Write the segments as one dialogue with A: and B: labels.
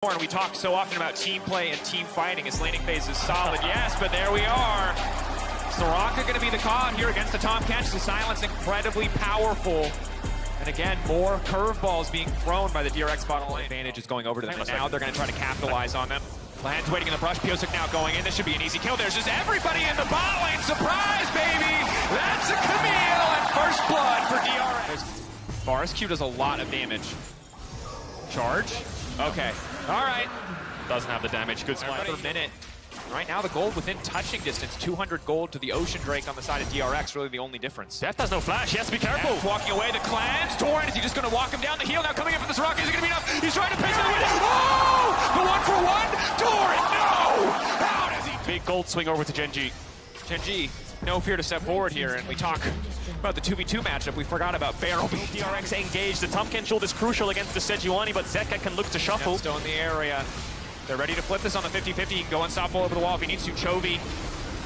A: We talk so often about team play and team fighting. His laning phase is solid, yes, but there we are. Soraka going to be the call here against the Tahm Kench. The silence incredibly powerful. And again, more curveballs being thrown by the DRX bottom lane. Advantage is going over to them. Now they're going to try to capitalize on them. Lehen's waiting in the brush. Piosik now going in. This should be an easy kill. There's just everybody in the bot lane. Surprise, baby! That's a Camille and first blood for DRX. Varus Q does a lot of damage. Charge. Okay. All right.
B: Doesn't have the damage. Good spot.
A: Per minute. Right now, the gold within touching distance. 200 gold to the Ocean Drake on the side of DRX. Really the only difference.
B: Death has no flash. Yes, be careful.
A: Death walking away. The clans. Torrent, is he just going to walk him down the heel? Now coming in for the Soraka. Is it going to be enough? He's trying to pinch the win. Oh! The 1-for-1. Torrent, no! How does he?
B: Big gold swing over to Gen.G.
A: Gen.G, no fear to step forward here. And we talk about the 2v2 matchup. We forgot about Barrel.
B: DRX engaged. The Tahm Kench ult is crucial against the Sejuani, but Zeka can look to shuffle.
A: Still in the area. They're ready to flip this on the 50-50. He can go unstoppable over the wall if he needs to. Chovy.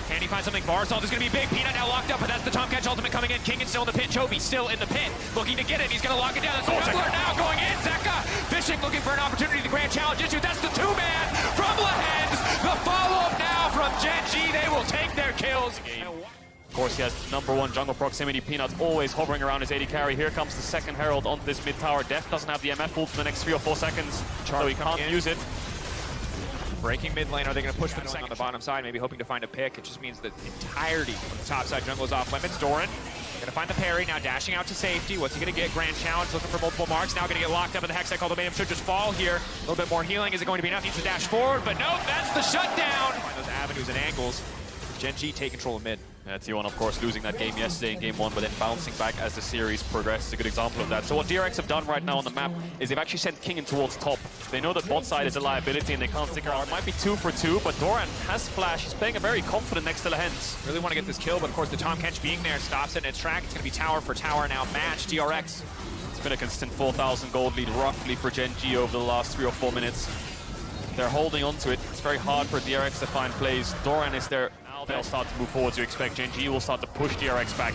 A: Can he find something? Barsalt is going to be big. Peanut now locked up, but that's the Tahm Kench ultimate coming in. King is still in the pit. Chovy still in the pit. Looking to get it. He's going to lock it down. That's the jungler now going in. Zeka fishing, looking for an opportunity. The grand challenge issue. That's the two-man from Lehen's. The follow-up now from Gen.G. They will take their kills.
B: Of course, he has #1 jungle proximity. Peanut's always hovering around his AD carry. Here comes the second Herald onto this mid tower. Death doesn't have the MF ult for the next 3 or 4 seconds, so he can't use it.
A: Breaking mid lane, are they going to push for the second on the bottom side, maybe hoping to find a pick? It just means that the entirety of the top side jungle is off limits. Doran going to find the parry, now dashing out to safety. What's he going to get? Grand challenge, looking for multiple marks. Now going to get locked up in the Hextech, although Mayhem should just fall here. A little bit more healing. Is it going to be enough? Needs to dash forward, but nope, that's the shutdown. Find those avenues and angles. Gen.G take control of mid.
B: Yeah, T1, of course, losing that game yesterday in game 1, but then bouncing back as the series progressed. A good example of that. So what DRX have done right now on the map is they've actually sent King in towards top. They know that bot side is a liability and they can't stick around. It might be 2 for 2, but Doran has flash. He's playing a very confident next to Lehen's.
A: Really want to get this kill, but of course the Tahm Kench being there stops it in its track. It's going to be tower for tower now. Match DRX.
B: It's been a consistent 4,000 gold lead roughly for Gen.G over the last 3 or 4 minutes. They're holding on to it. It's very hard for DRX to find plays. Doran is there. Now they'll start to move forward. You expect Gen.G will start to push DRX back.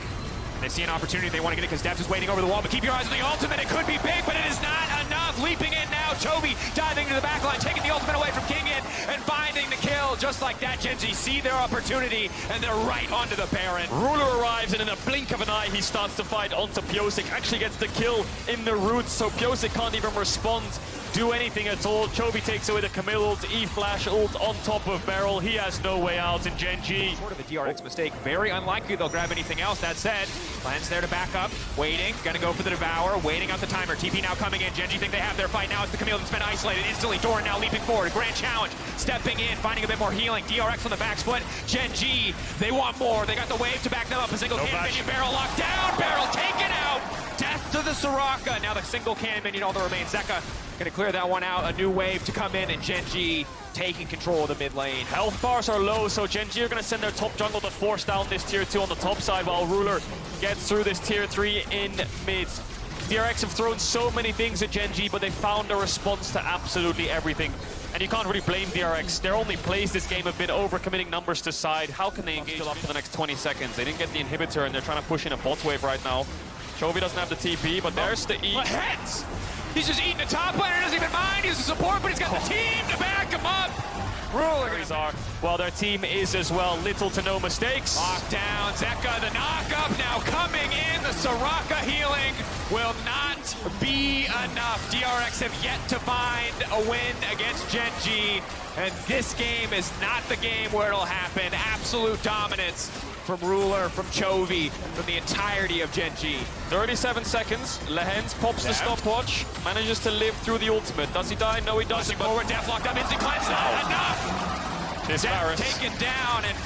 A: They see an opportunity. They want to get it because Depth is waiting over the wall. But keep your eyes on the ultimate. It could be big, but it is not enough. Leaping in now. Chovy diving into the back line, taking the ultimate away from King in and finding the kill. Just like that, Gen.G see their opportunity and they're right onto the Baron.
B: Ruler arrives and in a blink of an eye he starts to fight onto Piosik. Actually gets the kill in the roots, so Piosik can't even respond, do anything at all. Chovy takes away the Camille ult, E-Flash ult on top of Beryl. He has no way out in Gen.G.
A: Sort of a DRX mistake. Very unlikely they'll grab anything else. That said, Plan's there to back up, waiting, gonna go for the Devour, waiting out the timer. TP now coming in. Gen.G think they have their fight. Now it's the Camille that's been isolated instantly. Doran now leaping forward. Grand challenge, stepping in, finding a bit more healing. DRX on the back split. Gen.G, they want more. They got the wave to back them up. A single cannon minion. Barrel locked down. Barrel taken out. Death to the Soraka. Now the single cannon minion, all that remains. Zeka gonna clear that one out. A new wave to come in, and Gen.G taking control of the mid lane.
B: Health bars are low, so Gen.G are gonna send their top jungle to force down this tier 2 on the top side while Ruler gets through this tier 3 in mid. DRX have thrown so many things at Gen.G, but they found a response to absolutely everything. And you can't really blame DRX. Their only plays this game have been overcommitting numbers to side. How can they engage still up for the next 20 seconds? They didn't get the inhibitor and they're trying to push in a bot wave right now. Chovy doesn't have the TP, but there's the E.
A: Heads! He's just eating the top laner, doesn't even mind. He's a support, but he's got the team to back him up. Ruler
B: are. Well, their team is as well. Little to no mistakes.
A: Locked down. Zeka, the knock-up now coming in. The Soraka healing will not be enough. DRX have yet to find a win against Gen.G, and this game is not the game where it'll happen. Absolute dominance from Ruler, from Chovy, from the entirety of Gen.G.
B: 37 seconds. Lehen's pops the stopwatch, manages to live through the ultimate. Does he die? No, he doesn't.
A: Forward, Death locked up, instant cleanse, not enough!
B: This Varus
A: taken down, and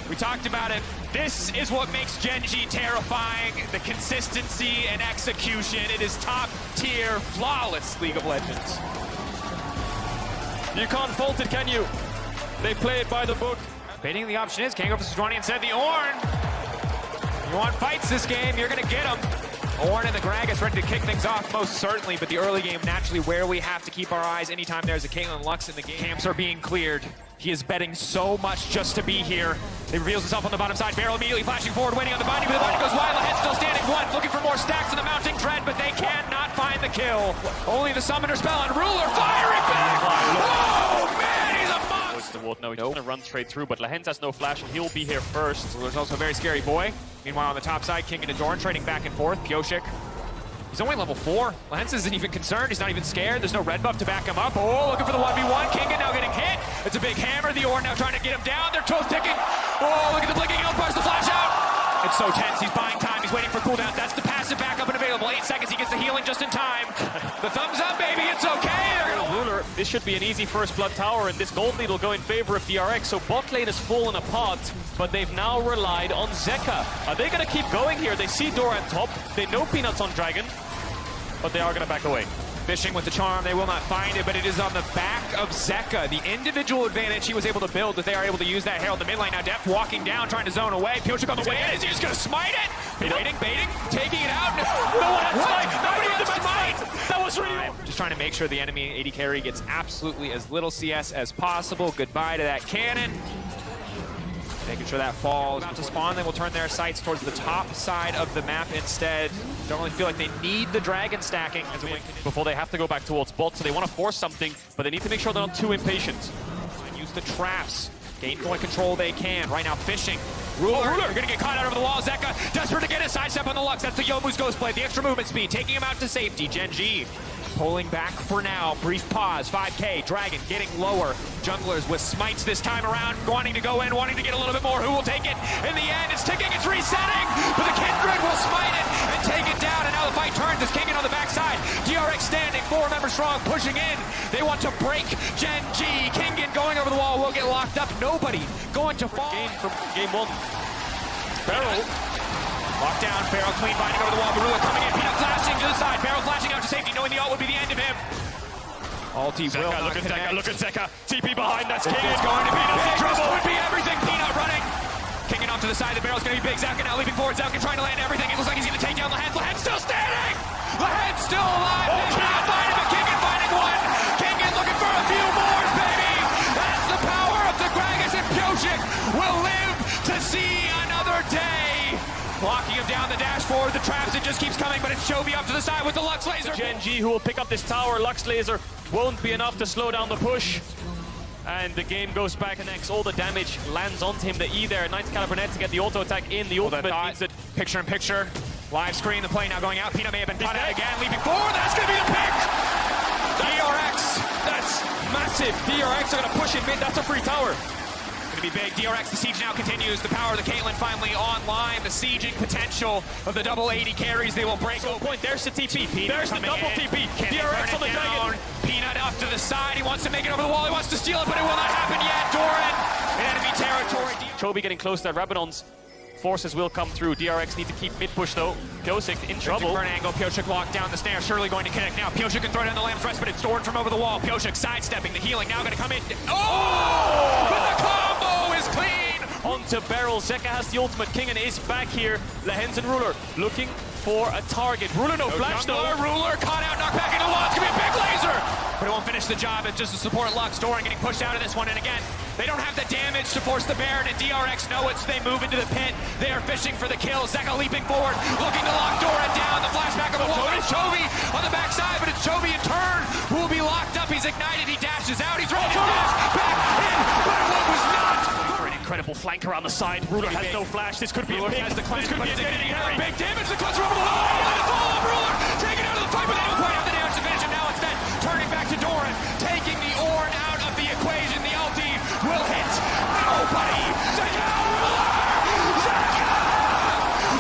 A: we talked about it. This is what makes Gen.G terrifying, the consistency and execution. It is top tier, flawless League of Legends.
B: You can't fault it, can you? They play it by the book.
A: Baiting the option is Kango versus Sejuani and said the Ornn. You want fights this game, you're gonna get them. Ornn and the Gragas ready to kick things off, most certainly, but the early game naturally where we have to keep our eyes anytime there's a Caitlyn Lux in the game. Camps are being cleared. He is betting so much just to be here. He reveals himself on the bottom side. Beryl immediately flashing forward, waiting on the binding, but the binding goes wide. Lahen's still standing one, looking for more stacks in the mounting dread, but they cannot find the kill. Only the summoner spell on Ruler firing back! Oh man, he's a monster!
B: The ward. No, he's just gonna run straight through, but Lahen's has no flash and he'll be here first.
A: Ruler's also a very scary boy. Meanwhile on the top side, King and Adoran trading back and forth. Pioshik. He's only level 4. Lehens isn't even concerned. He's not even scared. There's no red buff to back him up. Oh, looking for the 1v1. Kingan now getting hit. It's a big hammer. The Ornn now trying to get him down. They're toes ticking. Oh, look at the blinking outburst. The flash out. It's so tense. He's buying time. He's waiting for cooldown. That's the passive backup and available. 8 seconds. He gets the healing just in time. The thumbs up, baby. It's okay. They're gonna
B: Ruler, this should be an easy first blood tower, and this gold lead will go in favor of DRX. So bot lane has fallen apart, but they've now relied on Zeka. Are they gonna keep going here? They see Dora on top. They know Peanuts on Dragon, but they are going to back away.
A: Fishing with the charm, they will not find it, but it is on the back of Zeka. The individual advantage he was able to build, that they are able to use that Herald in the mid lane. Now Deft walking down, trying to zone away. Pioshik on the way in. Is he just going to smite it? Baiting, taking it out.
B: No one had smite.
A: Nobody had smite.
B: That was really...
A: Just trying to make sure the enemy AD carry gets absolutely as little CS as possible. Goodbye to that cannon. Making sure that falls. About to spawn, they will turn their sights towards the top side of the map instead. Don't really feel like they need the dragon stacking as a win
B: before they have to go back towards bot, so they want to force something, but they need to make sure they're not too impatient.
A: Use the traps. Gain point control they can. Right now, fishing. Ruler, you're gonna get caught out over the wall. Zeka, desperate to get a sidestep on the Lux. That's the Youmuu's ghost play. The extra movement speed, taking him out to safety. Gen.G pulling back for now. Brief pause. 5K. Dragon getting lower. Junglers with smites this time around, wanting to go in, wanting to get a little bit more. Who will take it? In the end, it's ticking, it's resetting, but the Kindred will smite it and take it down. And now the fight turns as Kingan on the backside. DRX standing, 4 members strong, pushing in. They want to break Gen.G. Kingan going over the wall will get locked up. Nobody going to fall.
B: Game from game 1. Beryl.
A: Locked down, Beryl clean binding over the wall. Barula coming in, Peanut flashing to the side. Beryl flashing out to safety, knowing the ult would be the end of him. Ulti will not
B: look at
A: connect.
B: Zeka, look at Zeka. TP behind, that's Kingan.
A: It's going to be Peanut. Trouble would be everything. Peanut running. Kingan off to the side. The Beryl's going to be big. Zeka now leaping forward. Zeka trying to land everything. It looks like he's going to take down Lahen. Lahen's still standing. Lahen's still alive.
B: Oh,
A: Peanut finding, but Kingan finding one. Kingan looking for a few more, baby. That's the power of the Gragas, and Pioshik will live to see another day. Blocking him down the dash forward, the traps, it just keeps coming, but it's Chovy up to the side with the Lux Laser.
B: Gen.G who will pick up this tower. Lux Laser won't be enough to slow down the push. And the game goes back, connects, all the damage lands onto him. The E there, 90 caliber net to get the auto attack in. The ultimate means that...
A: Picture in picture, live screen, the play now going out. Peanut may have been caught out again, leaping forward, that's going to be the pick! DRX,
B: that's massive. DRX are going to push in mid, that's a free tower.
A: Gonna be big. DRX, the siege now continues. The power of the Caitlyn finally online. The sieging potential of the double 80 carries. They will break open.
B: Point. There's the TP.
A: Peanut
B: There's the double
A: in.
B: TP.
A: Can
B: DRX on the dragon.
A: Peanut up to the side. He wants to make it over the wall. He wants to steal it, but it will not happen yet. Doran in enemy territory.
B: Chovy getting close to that. Rabadon's forces will come through. DRX need to keep mid push though. Pioshik in trouble.
A: For an angle. Pioshik locked down the snare. Surely going to connect now. Pioshik can throw down the Lamb's Rest, but it's Doran from over the wall. Pioshik sidestepping. The healing now going to come in. Oh! But the combo is clean!
B: Onto Beryl. Zeka has the ultimate. Kingan is back here. Lahen's and Ruler looking for a target. Ruler no flash though.
A: Ruler caught out, knocked back into the wall. It's gonna be a big laser! But it won't finish the job. It's just a support Lux. Doran getting pushed out of this one. And again, they don't have the damage to force the Baron, and DRX know it, so they move into the pit. They are fishing for the kill. Zeka leaping forward, looking to lock Doran down. The flashback of the wall. It's Chovy on the backside, but it's Chovy in turn who will be locked up. He's ignited. He dashes out. He's ready to dash back in, but it was not.
B: Incredible flank around the side. Ruler has no flash. This could be a big.
A: Has the cleanse,
B: this could be a
A: getting
B: big
A: big damage. The clutch over the wall. And the fall of Ruler taken out of the fight, but they don't quite have the damage to finish him. Now instead, turning back to Doran, taking the Ornn out of the equation. The ulti will hit nobody. Zeka,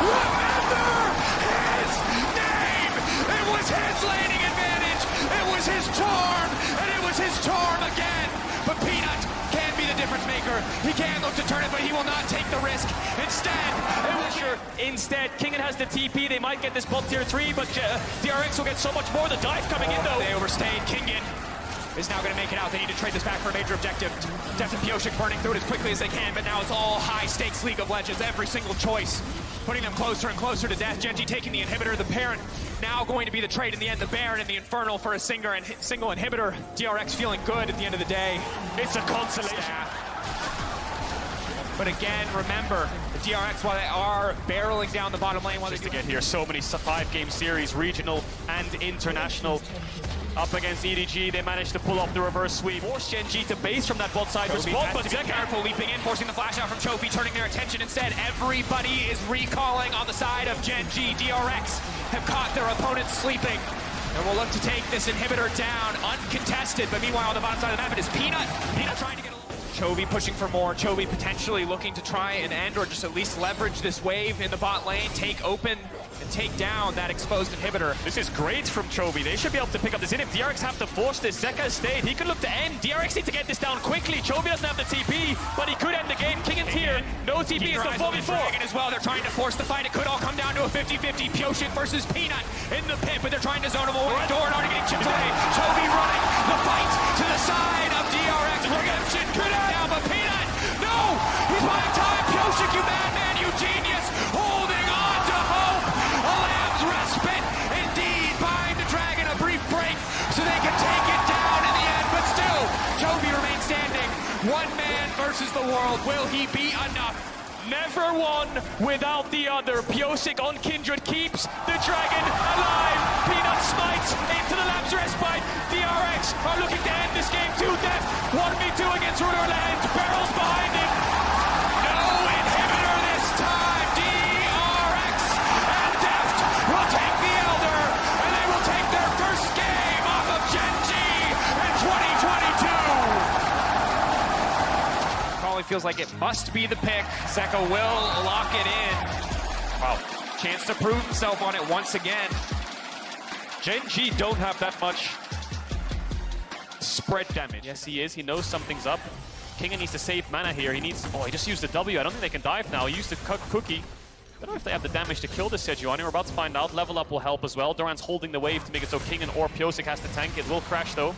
A: remember his name. It was his landing advantage. It was his charm, and it was his charm again. But Peanut can be the difference maker. He can look to turn it, but he will not take the risk.
B: Instead, Kingan has the TP. They might get this bot tier 3, but DRX will get so much more. The dive coming in though.
A: They overstayed. Kingan is now going to make it out. They need to trade this back for a major objective. Deft and Pyosik burning through it as quickly as they can, but now it's all high-stakes League of Legends. Every single choice putting them closer and closer to death. Gen.G taking the inhibitor, the parent now going to be the trade in the end, the Baron and the Infernal for a single inhibitor. DRX feeling good at the end of the day.
B: It's a consolation.
A: But again, remember, the DRX, while they are barreling down the bottom lane,
B: just to get here, so many 5-game series, regional and international. Up against EDG, they managed to pull off the reverse sweep. Force Gen.G to base from that bot side respawn, but
A: Zeka careful, leaping in, forcing the flash out from Chovy, turning their attention instead. Everybody is recalling on the side of Gen.G. DRX have caught their opponents sleeping. And will look to take this inhibitor down, uncontested. But meanwhile, on the bottom side of the map, it is Peanut. Peanut trying to get a Chovy pushing for more. Chovy potentially looking to try and end or just at least leverage this wave in the bot lane, take open and take down that exposed inhibitor.
B: This is great from Chovy. They should be able to pick up this in. If DRX have to force this, Zeka stayed. He could look to end. DRX need to get this down quickly. Chovy doesn't have the TP, but he could end the game. Kingan's here. No TP. It's the 4v4.
A: As well. They're trying to force the fight. It could all come down to a 50-50. Pyosik versus Peanut in the pit, but they're trying to zone him away. Doran already getting chipped away. Chovy running the fight to the side of DRX. Redemption coming down, but Peanut, no! He's buying time. Pyosik, you madman, you genius, holding on to hope. A lamb's respite, indeed, buying the Dragon a brief break so they can take it down in the end. But still, Chovy remains standing. One man versus the world. Will he be enough?
B: Never one without the other. Pyosik on Kindred keeps the Dragon alive. Peanut smites into the Lamb's respite. DRX are looking to end this game to death. 1v2 against Ruler Land. Barrels behind him.
A: No inhibitor this time. DRX and Deft will take the Elder, and they will take their first game off of Gen.G in 2022. Probably feels like it must be the pick. Zeka will lock it in. Wow, chance to prove himself on it once again.
B: Gen.G don't have that much spread damage. Yes, he is. He knows something's up. Kingan needs to save mana here. He needs... Oh, he just used the W. I don't think they can dive now. He used the cookie. I don't know if they have the damage to kill this Sejuani. We're about to find out. Level up will help as well. Doran's holding the wave to make it so Kingan or Pyosik has to tank. It will crash, though.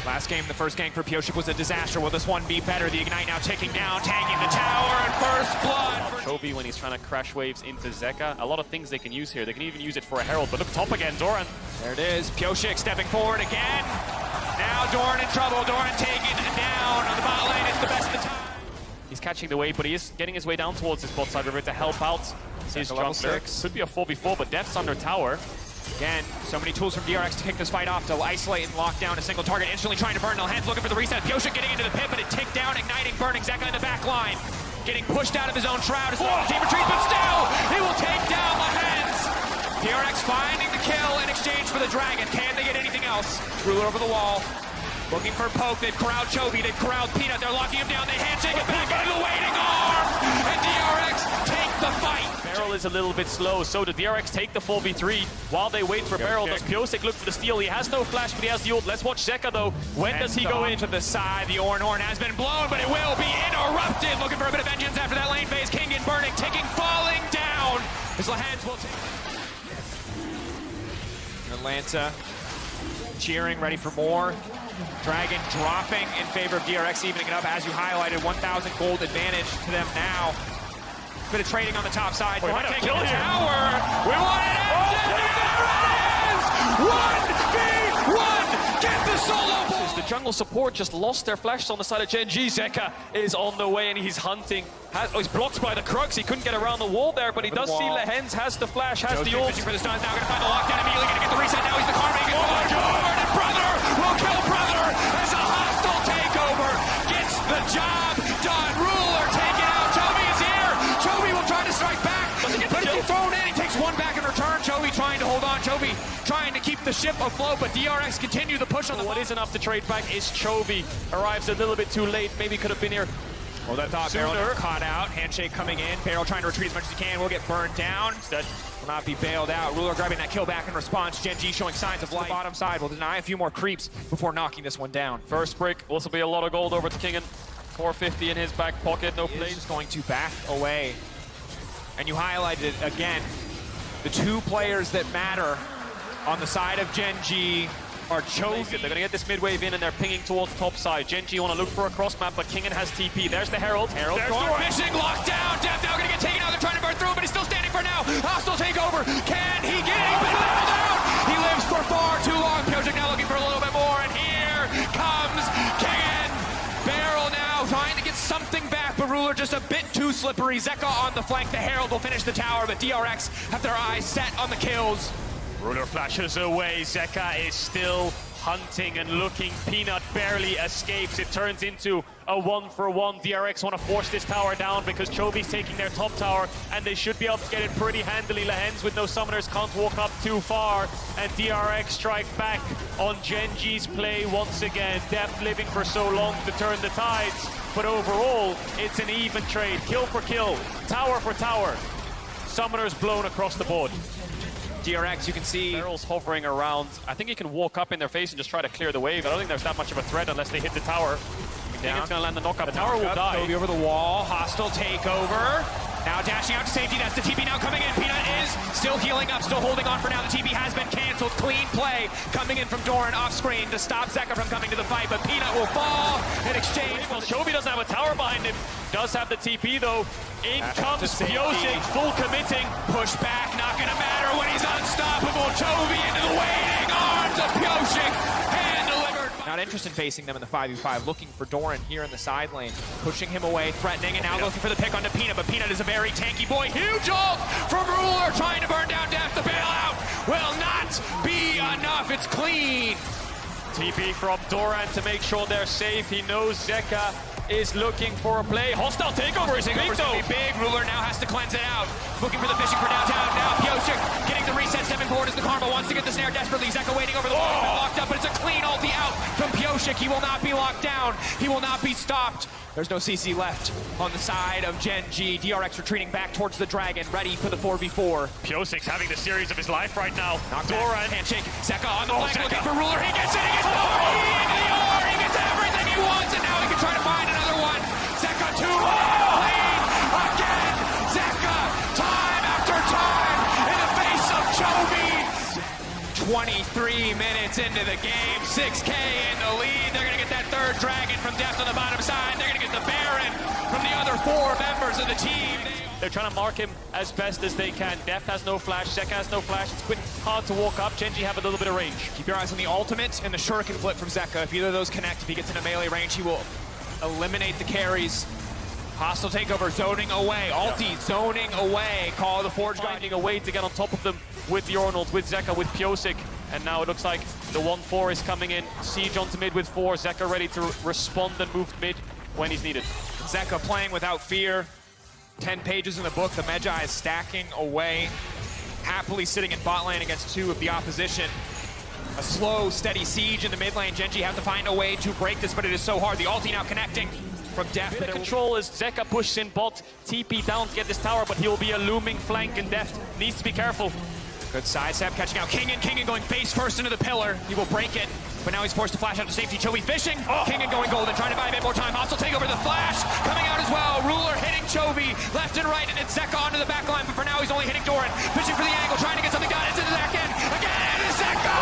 A: Last game, the first gank for Pyosik was a disaster. Will this one be better? The Ignite now ticking down, tanking the tower, and first blood.
B: Chovy when he's trying to crash waves into Zeka. A lot of things they can use here. They can even use it for a Herald. But look, top again, Doran.
A: There it is. Pyosik stepping forward again. Now Doran in trouble. Doran taken down on the bot lane. It's the best of the time.
B: He's catching the wave, but he is getting his way down towards his bot side river to help out his jungler. Could be a 4v4, but Deft's under tower.
A: Again, so many tools from DRX to kick this fight off, to isolate and lock down a single target, instantly trying to burn. No hands looking for the reset. Pyosik getting into the pit, but it ticked down, igniting, burning. Zeka in the back line, getting pushed out of his own shroud as the team retreats, but still, he will take down the hands. DRX finding the kill in exchange for the Dragon. Can they get anything else? Ruler over the wall, looking for poke. They've corralled Chovy, they've corralled Peanut. They're locking him down. They handshake it back into the waiting arms, and DRX take the fight.
B: Barrel is a little bit slow, so the DRX take the 4v3 while they wait for Barrel. Does Pyosik look for the steal? He has no flash, but he has the ult. Let's watch Zeka, though. When does he go into
A: the side? The Orn has been blown, but it will be interrupted. Looking for a bit of vengeance after that lane phase. Kingan burning, ticking, falling down. His hands will take. Atlanta cheering, ready for more. Dragon dropping in favor of DRX, evening it up as you highlighted. 1,000 gold advantage to them now. Bit of trading on the top side.
B: We're
A: taking the tower. We want it. There it is. 1v1. Get the solo ball.
B: The jungle support just lost their flashes on the side of Gen.G. Zeka is on the way and he's hunting. He's blocked by the Crux. He couldn't get around the wall there, but he does see Lehens, has the flash, has the ult.
A: For the stuns, now going to find the lockdown, immediately going to get the reset. Now he's the karma. Oh my God! And Brother will kill Brother as a hostile takeover gets the job done. Ruler taken out. Chovy is here. Chovy will try to strike back, but he's thrown in. He takes one back in return. Chovy trying to hold on. Chovy trying to keep the ship afloat, but DRX continue the push on the.
B: What is enough to trade back is Chovy. Arrives a little bit too late. Maybe could have been here.
A: Well, that thought Barrel caught out. Handshake coming in. Barrel trying to retreat as much as he can. Will get burned down. Instead, will not be bailed out. Ruler grabbing that kill back in response. Gen.G showing signs of life. The bottom side will deny a few more creeps before knocking this one down.
B: First brick. Also be a lot of gold over to Kingan. 450 in his back pocket. No plays.
A: He's going to back away. And you highlighted it again. The two players that matter on the side of Gen.G are chosen.
B: They're gonna get this mid wave in and they're pinging towards top side. Gen.G wanna look for a cross map, but Kingen has TP. There's the Herald.
A: There's fishing, locked down. Death now gonna get taken out. They're trying to burn through, but he's still standing for now. Hostile takeover. Can he get it? He's been leveled out. He lives for far too long. Pyosik now looking for a little bit more, and here comes Kingen. Barrel now trying to get something back, but Ruler just a bit too slippery. Zeka on the flank. The Herald will finish the tower, but DRX have their eyes set on the kills.
B: Ruler flashes away. Zeka is still hunting and looking. Peanut barely escapes. It turns into a 1-for-1. DRX want to force this tower down because Chovy's taking their top tower, and they should be able to get it pretty handily. Lehens with no summoners can't walk up too far, and DRX strike back on Gen.G's play once again. Deft living for so long to turn the tides, but overall, it's an even trade. Kill for kill, tower for tower. Summoners blown across the board.
A: DRX, you can see
B: Barrel's hovering around. I think he can walk up in their face and just try to clear the wave. I don't think there's that much of a threat unless they hit the tower. Kingen's gonna land the knockup. The tower will die.
A: Kobe over the wall. Hostile takeover. Now dashing out to safety. That's the TP now coming in. Peanut is still healing up, still holding on for now. The TP has been canceled. Clean play coming in from Doran off screen to stop Zeka from coming to the fight, but Peanut will fall in exchange.
B: Well, Chovy doesn't have a tower behind him. Does have the TP though. In comes Pyosik, full committing.
A: Push back, not gonna matter when he's unstoppable. Chovy into the waiting arms of Pyosik. Hand delivered. Not interested in facing them in the 5v5. Looking for Doran here in the side lane. Pushing him away, threatening, and now looking for the pick onto Peanut. But Peanut is a very tanky boy. Huge ult from Ruler trying to burn down Death. The bailout will not be enough. It's clean.
B: TP from Doran to make sure they're safe. He knows Zeka is looking for a play. Hostile takeover is big though.
A: Big. Ruler now has to cleanse it out. Looking for the fishing for downtown. Now Pyosik getting the reset, stepping forward as the Karma wants to get the snare desperately. Zeka waiting over the wall. He's been locked up, but it's a clean ulti out from Pyosik. He will not be locked down. He will not be stopped. There's no CC left on the side of Gen.G. DRX retreating back towards the Dragon, ready for the 4v4.
B: Pyosik's having the series of his life right now.
A: Doran. Handshake. Zeka on the flank looking for Ruler. He gets it. He gets the into the R. He gets everything he wants, and now he can try to find another one. Zeka 2 lead again. Zeka time after time in the face of Chovy. 23 minutes into the game, 6K in the lead. They're going to get that third Dragon from Deft on the bottom side. They're going to get the Baron from the other 4 members of the team.
B: They're trying to mark him as best as they can. Deft has no flash, Zeka has no flash. It's quite hard to walk up. Gen.G have a little bit of range.
A: Keep your eyes on the ultimate and the shuriken flip from Zeka. If either of those connect, if he gets into melee range, he will eliminate the carries. Hostile takeover, zoning away. Ulti, zoning away. Call the Forge guy.
B: Finding a way to get on top of them with the Arnold, with Zeka, with Pyosik. And now it looks like the 1-4 is coming in. Siege onto mid with 4. Zeka ready to respond and move mid when he's needed.
A: Zeka playing without fear. 10 pages in the book. The Magi is stacking away. Happily sitting in bot lane against 2 of the opposition. A slow, steady siege in the mid lane. Gen.G have to find a way to break this, but it is so hard. The ulti now connecting from Deft.
B: The control as Zeka pushes in bot. TP down to get this tower, but he will be a looming flank, and Deft needs to be careful.
A: Good sidestep, catching out Kingen going face first into the pillar. He will break it, but now he's forced to flash out to safety. Chovy fishing. Kingen going golden, trying to buy a bit more time. Hostile take over the flash, coming out as well. Ruler hitting Chovy left and right, and it's Zeka onto the back line, but for now he's only hitting Doran. Fishing for the angle, trying to get something done into the back end. Again, it's Zeka!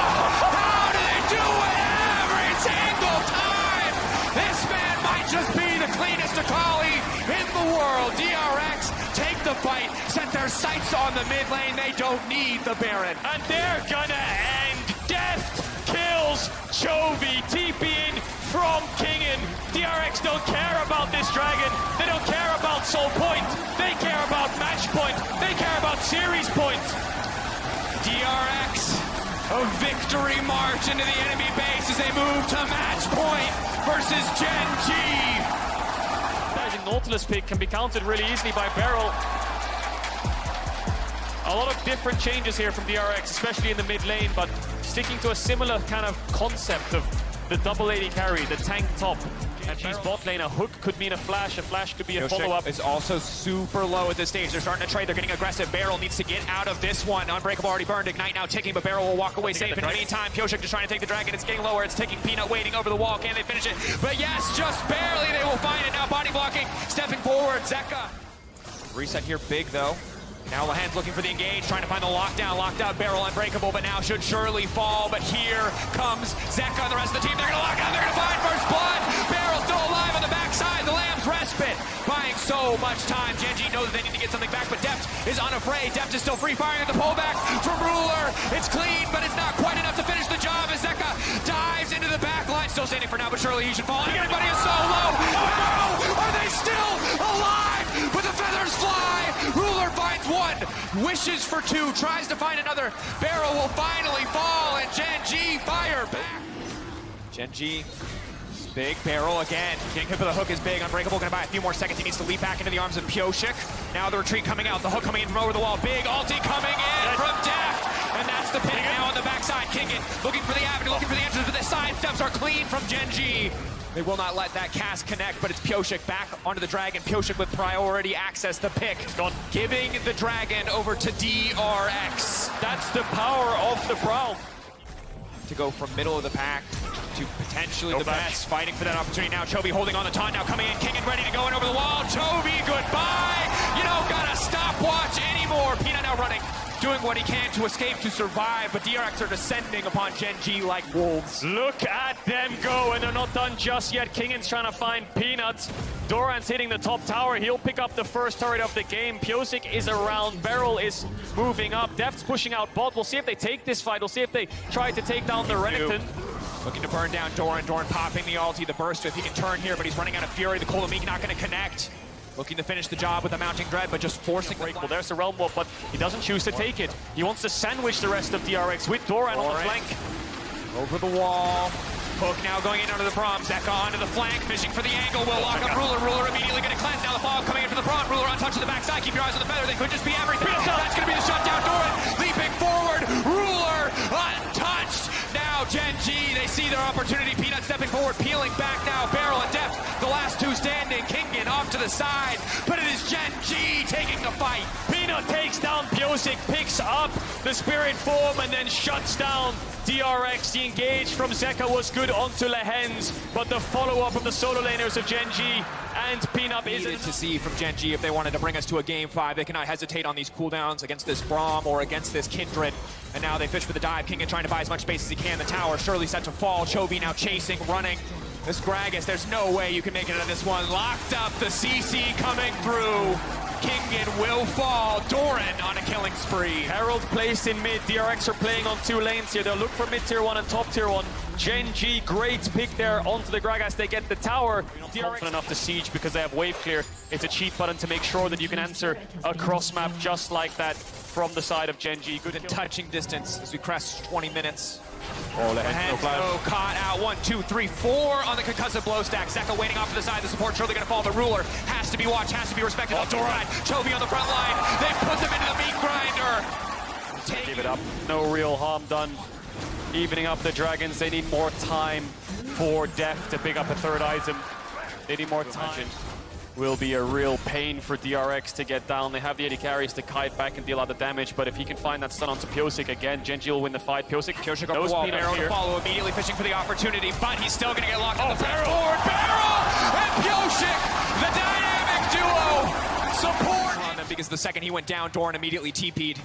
A: How do they do it every single time? This man might just be the cleanest Akali in the world. DRX take the fight, set their sights on the mid lane. They don't need the Baron.
B: And they're gonna end. Deft kills Chovy, TPing from Kingen. DRX don't care about this Dragon. They don't care about soul point. They care about match point. They care about series point.
A: DRX, a victory march into the enemy base as they move to match point versus Gen.G.
B: Nautilus pick can be countered really easily by Barrel. A lot of different changes here from DRX, especially in the mid lane, but sticking to a similar kind of concept of the double AD carry, the tank top. And she's bot lane. A hook could mean a flash could be a follow-up.
A: Is also super low at this stage. They're starting to trade, they're getting aggressive. Barrel needs to get out of this one. Unbreakable already burned, Ignite now ticking, but Barrel will walk away safe. In the meantime, Pyosik just trying to take the Dragon. It's getting lower, it's ticking. Peanut waiting over the wall. Can they finish it? But yes, just barely they will find it. Now body blocking, stepping forward, Zeka. Reset here big though. Now Lehen's looking for the engage, trying to find the lockdown. Locked out barrel unbreakable, but now should surely fall. But here comes Zeka and the rest of the team. They're gonna lock out, they're gonna find first blood. Barrel still alive on the backside. The Lamb's respite, buying so much time. Gen.G knows that they need to get something back, but Deft is unafraid. Deft is still free firing at the pullback from Ruler. It's clean, but it's not quite enough to finish the job as Zeka dives into the back line. Still standing for now, but surely he should fall. Everybody is so low. Oh no! Are they still alive? But the feathers fly. Ruler finds one, wishes for two, tries to find another. Barrel will finally fall, and Gen.G fire back. Gen.G, big barrel again. Getting hit with the hook is big. Unbreakable gonna buy a few more seconds. He needs to leap back into the arms of Pioshik. Now the retreat coming out. The hook coming in from over the wall. Big ulti coming in from Deft. And that's the pin now on the backside. Kingen looking for the avenue, looking for the entrance, but the side steps are clean from Gen.G. They will not let that cast connect, but it's Pioshik back onto the Dragon. Pioshik with priority access, the pick. Giving the Dragon over to DRX.
B: That's the power of the Braum.
A: To go from middle of the pack to potentially the best. Fighting for that opportunity now. Chovy holding on the taunt now, coming in. Kingen ready to go in over the wall. Chovy, goodbye. You don't got a stopwatch anymore. Peanut now running, doing what he can to escape, to survive, but DRX are descending upon Gen.G like wolves.
B: Look at them go, and they're not done just yet. Kingen's trying to find Peanuts. Doran's hitting the top tower. He'll pick up the first turret of the game. Pioshik is around. Beryl is moving up. Deft's pushing out bot. We'll see if they take this fight. We'll see if they try to take down the Renekton.
A: Looking to burn down Doran. Doran popping the ulti, the burst if he can turn here, but he's running out of fury. The Kolamik not going to connect. Looking to finish the job with the mounting dread, but just forcing
B: breakable. There's the realm wall, but he doesn't choose to take it. He wants to sandwich the rest of DRX with Doran on the flank.
A: Over the wall. Hook now going in under the Braum. Zeka onto the flank, fishing for the angle. Will lock up Ruler. Ruler immediately going to cleanse. Now the fog coming in for the Braum. Ruler untouched to the backside. Keep your eyes on the feather. They could just be everything. That's going to be the shutdown. Doran leaping forward. Ruler untouched. Now Gen.G, they see their opportunity. Peanut stepping forward, peeling back now. Barrel and Deft, the last two standing. Kingen off to the side, but it is Gen.G taking the fight.
B: Peanut takes down Pioshik, picks up the spirit form, and then shuts down DRX. The engage from Zeka was good onto Lehen's, but the follow-up of the solo laners of Gen.G and Peanut
A: Needed to see from Gen.G if they wanted to bring us to a game 5. They cannot hesitate on these cooldowns against this Braum or against this Kindred. And now they fish for the dive. Kingen trying to buy as much space as he can. The tower surely set to fall. Chovy now chasing, running. This Gragas, there's no way you can make it out of this one. Locked up, the CC coming through. Kingen will fall. Doran on a killing spree.
B: Herald placed in mid. DRX are playing on 2 lanes here. They'll look for mid tier 1 and top tier 1. Gen.G, great pick there onto the Gragas. They get the tower. Confident enough to siege because they have wave clear. It's a cheat button to make sure that you can answer a cross map just like that from the side of Gen.G.
A: Good in touching distance as we crest 20 minutes.
B: Oh,
A: Caught out. 1, 2, 3, 4 on the concussive blow stack. Zeka waiting off to the side. The support surely going to fall. The Ruler has to be watched, has to be respected. Oh, Doran. Chovy on the front line. They put them into the meat grinder.
B: Give it up. No real harm done. Evening up the Dragons. They need more time for Deft to pick up a third item. They need more time. Will be a real pain for DRX to get down. They have the 80 carries to kite back and deal a lot of damage, but if he can find that stun onto Pioshik again, Gen.G will win the fight. Pioshik
A: over the wall. Barrel to follow, immediately fishing for the opportunity, but he's still going to get locked on the forward. Barrel and Pioshik, the dynamic duo, support on them because the second he went down, Doran immediately TP'd.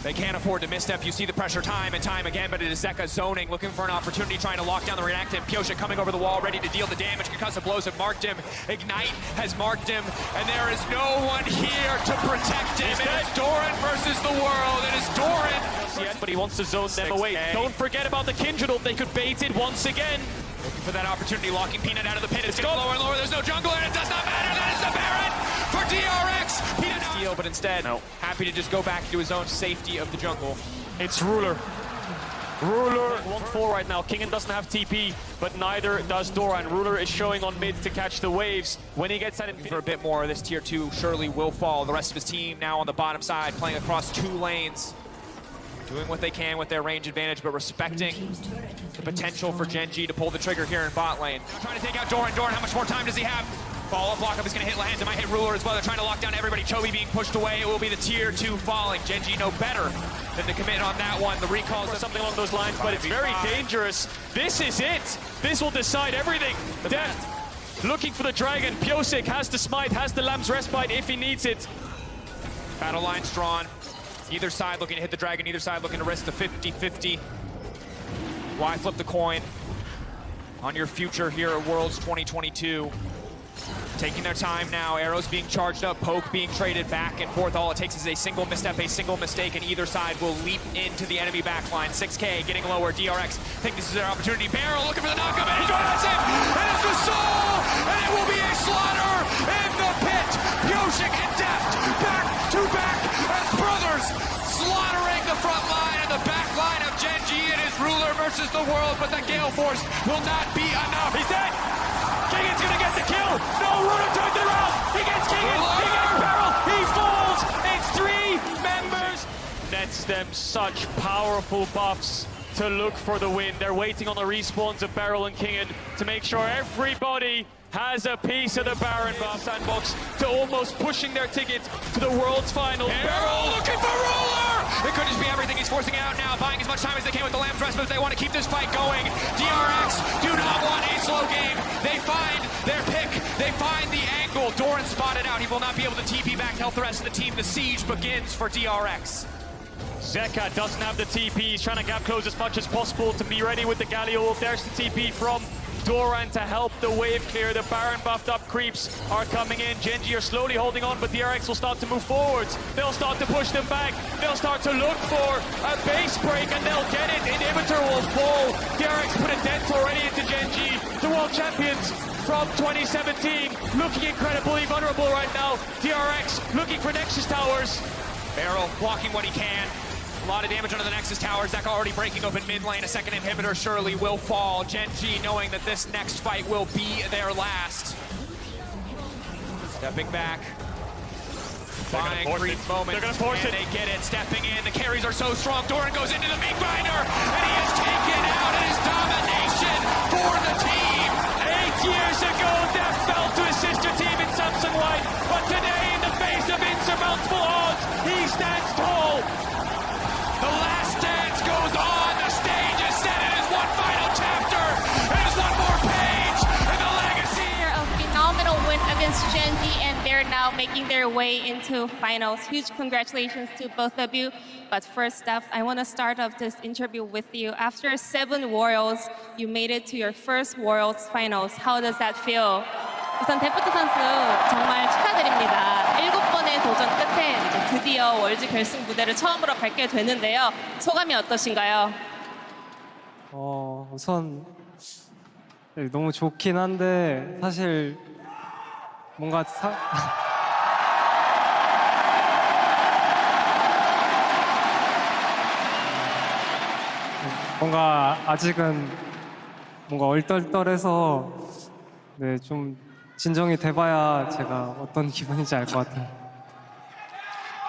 A: They can't afford to misstep. You see the pressure time and time again, but it is Zeka zoning, looking for an opportunity, trying to lock down the reactant. Pioshik coming over the wall, ready to deal the damage. Concussive blows have marked him. Ignite has marked him, and there is no one here to protect him. It is Doran versus the world. It is Doran.
B: But he wants to zone them away. Don't forget about the Kindred ult. They could bait it once again.
A: Looking for that opportunity, locking Peanut out of the pit. It's going lower and lower. There's no jungle, and it does not matter. That is the Baron for DRX. Peanut steal, but instead, happy to just go back to his own safety of the jungle.
B: It's Ruler. Ruler 1-4 right now. Kingen doesn't have TP, but neither does Doran. Ruler is showing on mid to catch the waves. When he gets that in
A: for a bit more, this tier 2 surely will fall. The rest of his team now on the bottom side, playing across 2 lanes. Doing what they can with their range advantage, but respecting the potential for Gen.G to pull the trigger here in bot lane. Trying to take out Doran. Doran, how much more time does he have? Follow-up lock-up is going to hit Lehens. It might hit Ruler as well. They're trying to lock down everybody. Chovy being pushed away. It will be the tier 2 falling. Gen.G no better than to commit on that one. The recalls or something along those lines, but it's very dangerous. This is it. This will decide everything. Deft looking for the dragon. Pioshik has the smite, has the Lamb's respite if he needs it. Battle lines drawn. Either side looking to hit the dragon, either side looking to risk the 50-50. Why flip the coin on your future here at Worlds 2022? Taking their time now, arrows being charged up, poke being traded back and forth. All it takes is a single misstep, a single mistake, and either side will leap into the enemy backline. 6K getting lower, DRX think this is their opportunity. Barrel looking for the knockup, and he's right on him! And it's the soul! And it will be a slaughter in the pit! Yoshik and Deft back to back as brothers slaughtering the front line and the back line of Gen.G. It is Ruler versus the world, but the Gale Force will not be enough. He's dead! Keegan's gonna get the kill! No, Ruler turns it around! He gets Keegan! He gets Barrel! He falls! It's 3 members!
B: Nets them such powerful buffs to look for the win. They're waiting on the respawns of Beryl and Kingen to make sure everybody has a piece of the Baron buff sandbox to almost pushing their ticket to the World's Finals.
A: Barrel looking for Ruler! It could just be everything. He's forcing it out now, buying as much time as they can with the Lamb's Rest, but they want to keep this fight going. DRX do not want a slow game. They find their pick. They find the angle. Doran spotted out. He will not be able to TP back to help the rest of the team. The siege begins for DRX.
B: Zeka doesn't have the TP. He's trying to gap close as much as possible to be ready with the Galio. There's the TP from Doran to help the wave clear. The Baron buffed up creeps are coming in. Gen.G are slowly holding on, but DRX will start to move forwards. They'll start to push them back. They'll start to look for a base break, and they'll get it. Inhibitor will fall. DRX put a dent already into Gen.G. The world champions from 2017, looking incredibly vulnerable right now. DRX looking for Nexus towers.
A: Barrel blocking what he can. A lot of damage under the Nexus towers. Zeka already breaking open mid lane. A second inhibitor surely will fall. Gen.G knowing that this next fight will be their last. Stepping back. Buying brief moment.
B: They're gonna force it.
A: They get it. Stepping in. The carries are so strong. Doran goes into the meat grinder. And he is taken out. It is domination for the team.
B: 8 years ago, Death fell to his sister team in Samsung White. But today, in the face of insurmountable odds, he stands tall.
A: The last dance goes on. The stage is set. It is one final chapter. It is one more page in the legacy.
C: A phenomenal win against Gen.G, and they're now making their way into finals. Huge congratulations to both of you. But first off, I want to start off this interview with you. After 7 Worlds, you made it to your first Worlds finals. How does that feel? 우선 데프트 선수 정말 축하드립니다. 7번의 도전 끝에 이제 드디어 월드 결승 무대를 처음으로 밟게 되는데요. 소감이 어떠신가요?
D: 우선 너무 좋긴 한데 사실 뭔가 뭔가 아직은 뭔가 얼떨떨해서 네, 좀 진정이 돼봐야 제가 어떤 기분인지 알 것 같아요.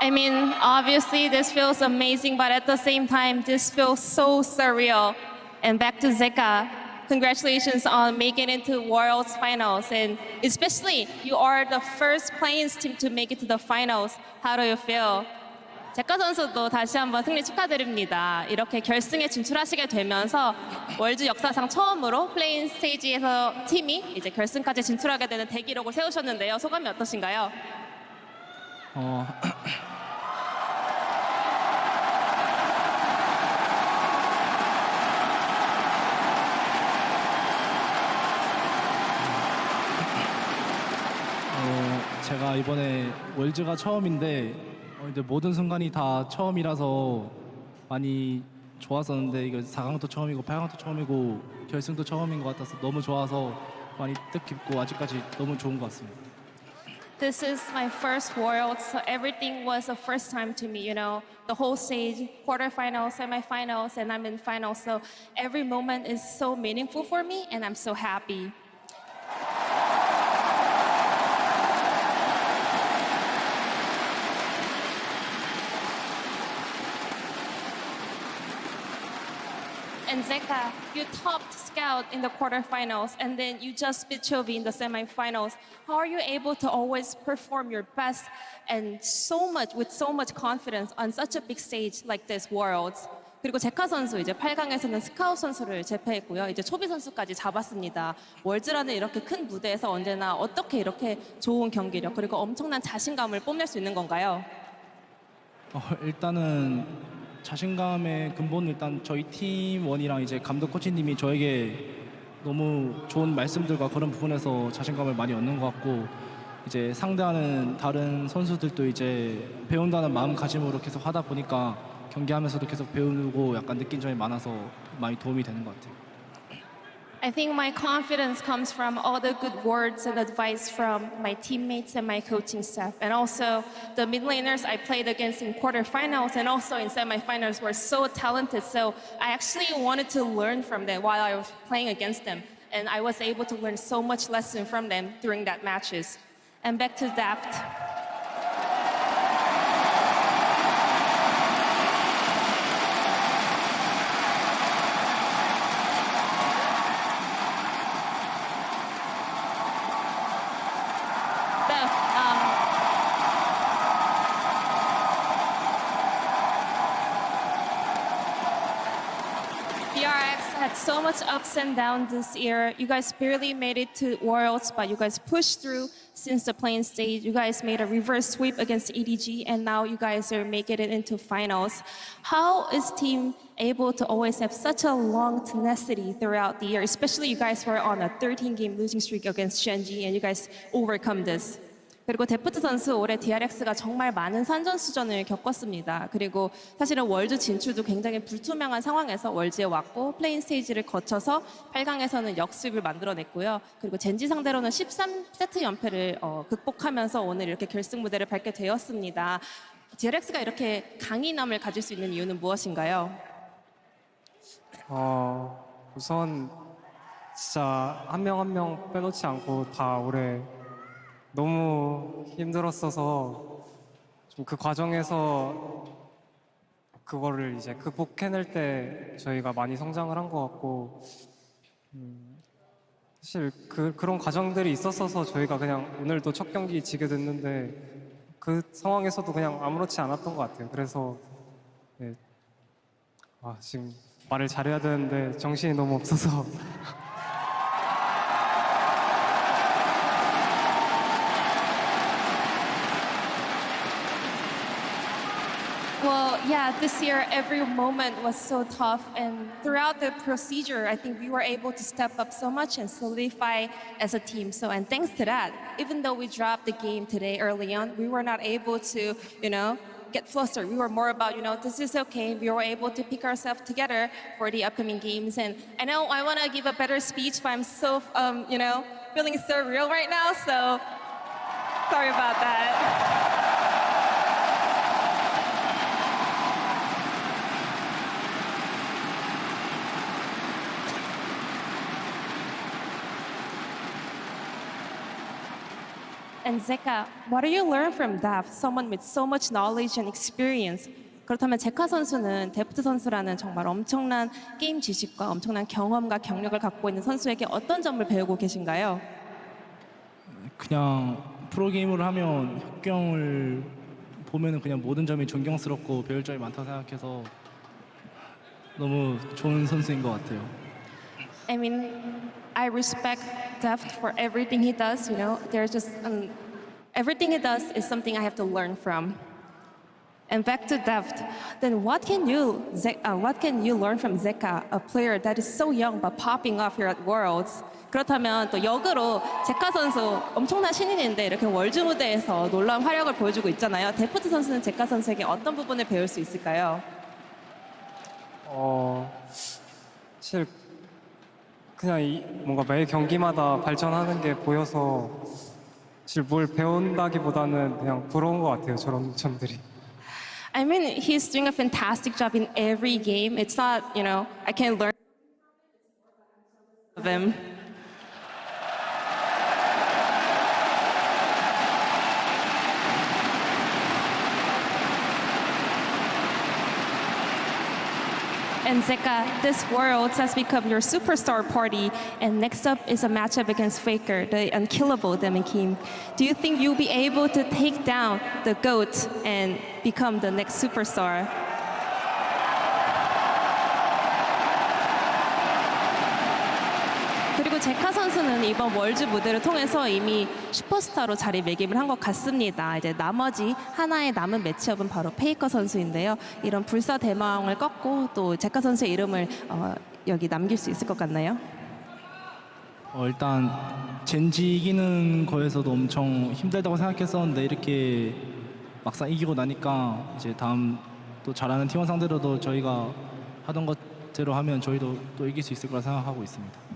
C: I mean, obviously this feels amazing, but at the same time, this feels so surreal. And back to Zeka, congratulations on making it to Worlds Finals. And especially, you are the first Plains team to make it to the finals. How do you feel? 제카 선수도 다시 한번 승리 축하드립니다. 이렇게 결승에 진출하시게 되면서 월드 역사상 처음으로 플레인 스테이지에서 팀이 이제 결승까지 진출하게 되는 대기록을 세우셨는데요. 소감이 어떠신가요?
E: 제가 이번에 월즈가 처음인데 이제 모든 순간이 다 처음이라서 많이 좋았었는데 이거 4강도 처음이고 8강도 처음이고 결승도 처음인 것 같아서 너무 좋아서 많이 뜻깊고 아직까지 너무 좋은 것 같습니다.
C: This is my first Worlds, so everything was a first time to me, you know. The whole stage, quarterfinals, semifinals, and I'm in finals, so every moment is so meaningful for me, and I'm so happy. And Zeka, you topped Scout in the quarterfinals, and then you just beat Chovy in the semifinals. How are you able to always perform your best and with so much confidence on such a big stage like this Worlds? 그리고 제카 선수 이제 8강에서는 스카웃 선수를 제패했고요. 이제 초비 선수까지 잡았습니다. 월즈라는 이렇게 큰 무대에서 언제나 어떻게 이렇게 좋은 경기력 그리고 엄청난 자신감을 뽐낼 수 있는 건가요?
E: 일단은 자신감의 근본은 일단 저희 팀원이랑 이제 감독 코치님이 저에게 너무 좋은 말씀들과 그런 부분에서 자신감을 많이 얻는 것 같고 이제 상대하는 다른 선수들도 이제 배운다는 마음가짐으로 계속 하다 보니까 경기하면서도 계속 배우고 약간 느낀 점이 많아서 많이 도움이 되는 것 같아요.
C: I think my confidence comes from all the good words and advice from my teammates and my coaching staff. And also the mid laners I played against in quarterfinals and also in semifinals were so talented. So I actually wanted to learn from them while I was playing against them. And I was able to learn so much lesson from them during that matches. And back to Daft. DRX had so much ups and downs this year. You guys barely made it to Worlds, but you guys pushed through since the playing stage. You guys made a reverse sweep against EDG, and now you guys are making it into finals. How is team able to always have such a long tenacity throughout the year? Especially you guys were on a 13-game losing streak against GEN.G, and you guys overcome this. 그리고 데프트 선수 올해 DRX가 정말 많은 산전수전을 겪었습니다. 그리고 사실은 월드 진출도 굉장히 불투명한 상황에서 월드에 왔고 플레인 스테이지를 거쳐서 8강에서는 역습을 만들어냈고요. 그리고 젠지 상대로는 13세트 연패를 극복하면서 오늘 이렇게 결승 무대를 밟게 되었습니다. DRX가 이렇게 강인함을 가질 수 있는 이유는 무엇인가요?
D: 우선 진짜 한 명 한 명 빼놓지 않고 다 올해 너무 힘들었어서 좀 그 과정에서 그거를 이제 극복해낼 때 저희가 많이 성장을 한 것 같고 사실 그런 과정들이 있었어서 저희가 그냥 오늘도 첫 경기 지게 됐는데 그 상황에서도 그냥 아무렇지 않았던 것 같아요. 그래서 네. 지금 말을 잘해야 되는데 정신이 너무 없어서
C: Well, yeah, this year every moment was so tough, and throughout the procedure, I think we were able to step up so much and solidify as a team. So, and thanks to that, even though we dropped the game today early on, we were not able to, get flustered. We were more about, this is okay. We were able to pick ourselves together for the upcoming games. And I know I want to give a better speech, but I'm so, feeling so real right now. So, sorry about that. And Zeka, what do you learn from Daft, someone with so much knowledge and experience? 그렇다면 제카 선수는 데프트 선수라는 정말 엄청난 게임 지식과 엄청난 경험과 경력을 갖고 있는 선수에게 어떤 점을 배우고 계신가요?
E: 그냥 프로게이머를 하면 혁경을 보면은 그냥 모든 점이 존경스럽고 배울 점이 많다고 생각해서 너무 좋은 선수인 것 같아요.
C: I mean, I respect Daft for everything he does. There's just everything he does is something I have to learn from. And back to Daft, then what can you learn from Zeka, a player that is so young but popping off here at Worlds? 그렇다면 또 역으로 제카 선수 엄청난 신인인데 이렇게 월드 무대에서 놀라운 활약을 보여주고 있잖아요. 데프트 선수는 제카 선수에게 어떤 부분을 배울 수 있을까요?
D: 사실 그냥 뭔가 매 경기마다 발전하는 게 보여서 사실 뭘 배운다기보다는 그냥 부러운 것 같아요. 저런 점들이.
C: I mean, he's doing a fantastic job in every game. It's not, I can learn of him. And Zeka, this Worlds has become your superstar party, and next up is a matchup against Faker, the unkillable Demon King. Do you think you'll be able to take down the GOAT and become the next superstar? 그리고 그리고 제카 선수는 이번 월즈 무대를 통해서 이미 슈퍼스타로 자리매김을 한 것 같습니다. 이제 나머지 하나의 남은 매치업은 바로 페이커 선수인데요. 이런 불사대망을 꺾고 또 제카 선수의 이름을 여기 남길 수 있을 것 같나요?
E: 일단 젠지 이기는 거에서도 엄청 힘들다고 생각했었는데 이렇게 막상 이기고 나니까 이제 다음 또 잘하는 팀원 상대로도 저희가 하던 것대로 하면 저희도 또 이길 수 있을 거라 생각하고 있습니다.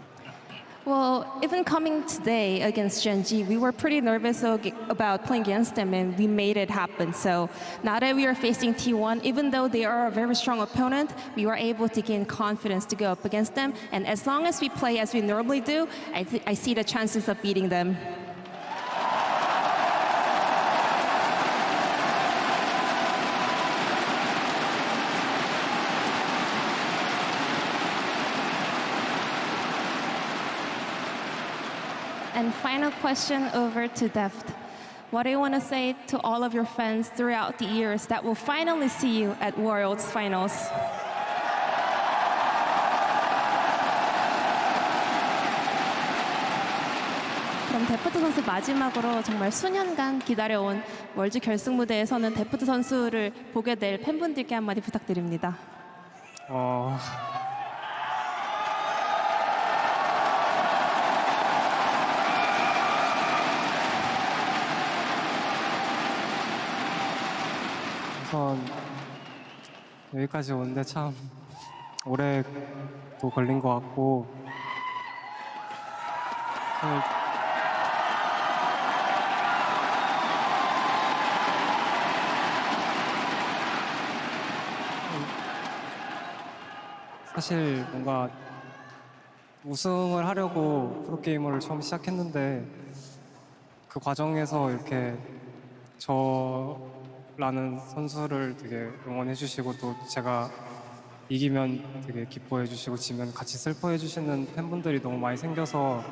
C: Well, even coming today against Gen.G, we were pretty nervous about playing against them, and we made it happen. So now that we are facing T1, even though they are a very strong opponent, we were able to gain confidence to go up against them. And as long as we play as we normally do, I see the chances of beating them. And final question over to Deft. What do you want to say to all of your fans throughout the years that will finally see you at Worlds Finals? 그럼 데프트 선수 마지막으로 정말 수년간 기다려온 월즈 결승 무대에서는 데프트 선수를 보게 될 팬분들께 한마디 부탁드립니다.
D: 우선 여기까지 오는데 참 오래 또 걸린 것 같고 사실 뭔가 우승을 하려고 프로게이머를 처음 시작했는데 그 과정에서 이렇게 저라는 선수를 되게 응원해 주시고 또 제가 이기면 되게 기뻐해 주시고 지면 같이 슬퍼해 주시는 팬분들이 너무 많이 생겨서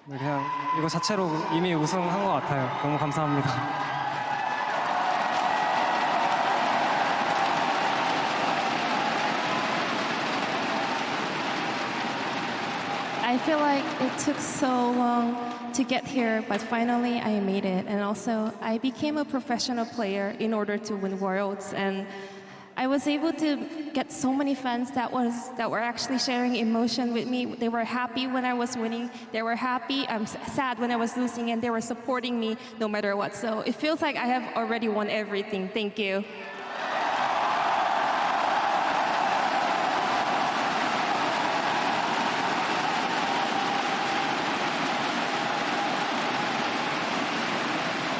D: 그냥 이거 자체로 이미 우승한 것 같아요. 너무 감사합니다.
C: I feel like it took so long to get here, but finally I made it. And also, I became a professional player in order to win Worlds. And I was able to get so many fans that were actually sharing emotion with me. They were happy when I was winning. They were happy. I'm sad when I was losing, and they were supporting me no matter what. So it feels like I have already won everything. Thank you.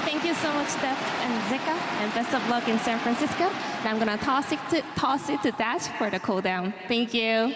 C: Thank you so much, Steph and Zika, and best of luck in San Francisco. And I'm gonna toss it to Dash for the cool down. Thank you.